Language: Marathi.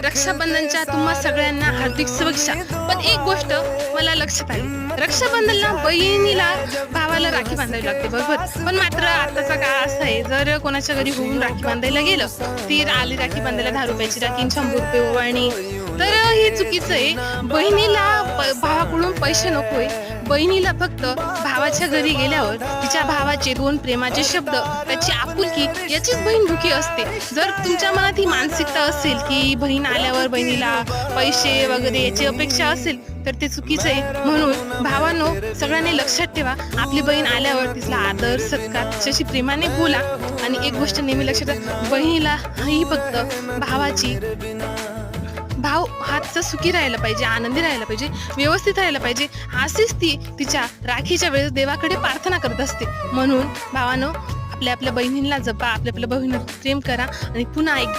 रक्षाबंधनच्या तुम्हा सगळ्यांना हार्दिक शुभेच्छा। पण एक गोष्ट मला लक्षात आली, रक्षाबंधनला बहिणीला भावाला राखी बांधावी लागते, बरोबर। पण मात्र आताचा काळ असा आहे, जर कोणाच्या घरी होऊन राखी बांधायला गेलं, ती आली राखी बांधायला 10 रुपयाची राखी, 100 रुपये ओवाळणी, तर हे चुकीचं आहे। बहिणीला भावाकडून पैसे नकोय, बहिणीला फक्त भावाच्या घरी गेल्यावर तिच्या भावाचे 2 प्रेमाचे शब्द, त्याची आपुलकी, याचीच बहीण भुकी असते। जर तुमच्या मनात ही मानसिकता असेल की बहीण आल्यावर बहिणीला पैसे वगैरे याची अपेक्षा असेल, तर ते चुकीचं आहे। म्हणून भावांनो, सगळ्यांनी लक्षात ठेवा, आपली बहीण आल्यावर तिला आदर सत्कार तिच्याशी प्रेमाने बोला। आणि एक गोष्ट नेहमी लक्षात ठेवा, बहिणीला ही फक्त भाव हातचं सुखी राहायला पाहिजे, आनंदी राहायला पाहिजे, व्यवस्थित राहायला पाहिजे, अशीच ती तिच्या राखीच्या वेळेस देवाकडे प्रार्थना करत असते। म्हणून भावानो, आपल्या बहिणींना जपा, आपल्या बहिणीवर प्रेम करा आणि पुन्हा एकदा